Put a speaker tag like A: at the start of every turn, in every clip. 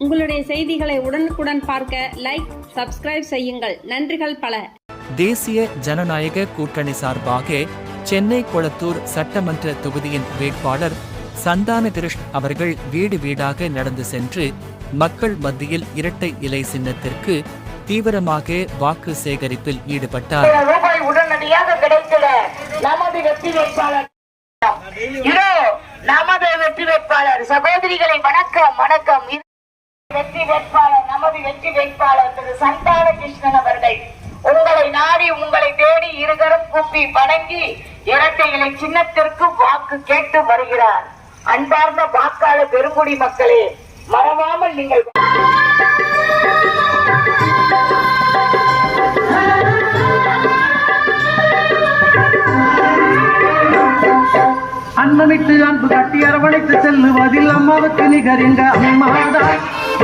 A: உங்களுடைய செய்திகளை உடனுக்குடன் பார்க்க லைக், சப்ஸ்கிரைப் செய்யுங்கள். நன்றிகள் பல.
B: தேசிய ஜனநாயக கூட்டணி சார்பாக சென்னை கொளத்தூர் சட்டமன்ற தொகுதியின் வேட்பாளர் சந்தான கிருஷ்ண அவர்கள் வீடு வீடாக நடந்து சென்று மக்கள் மத்தியில் இரட்டை இலை சின்னத்திற்கு தீவிரமாக வாக்கு சேகரிப்பில் ஈடுபட்டார்.
C: ரூபாய் உடனடியாக கிடைத்திட நமது வெற்றி வேட்பாளர் நமது வெற்றி வேட்பாளர் சகோதரிகளை வணக்கம் வணக்கம். வெற்றி வேட்பாளர் நமது வெற்றி வேட்பாளர் திரு சந்தான கிருஷ்ணன் அவர்கள் உங்களை நாடி உங்களை தேடி இருகரம் கூப்பி வணங்கி இரட்டை இலை சின்னத்திற்கு வாக்கு கேட்டு வருகிறார். அன்பார்ந்த வாக்காளர் பெருங்குடி மக்களே, மறவாமல் நீங்கள்
D: அன்னமிட்டு அன்பு காட்டி அரவணைத்து செல்லுவதில் அம்மாவுக்கு நிகர் எங்க அம்மாதா.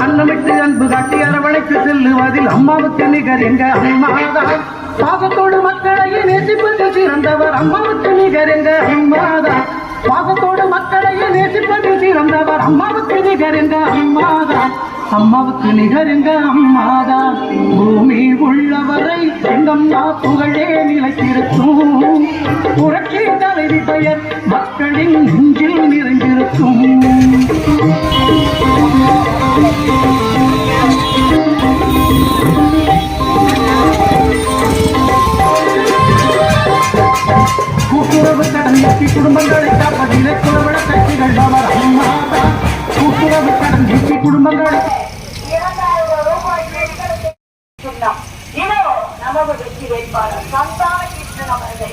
D: அன்னமிட்டு அன்பு காட்டி அரவணைத்து செல்லுவதில் அம்மாவுக்கு நிகர் எங்க அம்மாதா. பாசத்தோடு மக்களையே நேசிப்பதில் சிறந்தவர் அம்மாவுக்கு நிகர் எங்க அம்மாதா. பாசத்தோடு மக்களையே நேசிப்பதில் சிறந்தவர் அம்மாவுக்கு நிகர் எங்க அம்மாதா. அம்மாவுக்கு நிகர் எங்க அம்மாதா. பூமி உள்ளவரை எங்கம்மா புகழே நிலைத்திருக்கும். புரட்சி தலைவி பெயர் மக்களின் நெஞ்சில் நிறைந்திருக்கும். கூட்டுறவு கடன் நீக்கி குடும்பங்களை காப்பதிலே குலவள கட்சிகள் அவர் அம்மாதா. கூட்டுறவு கடன் நீக்கி குடும்பங்களை
C: நமது வெற்றி வேட்பாளர் சந்தான கிருஷ்ணன் அவர்கள்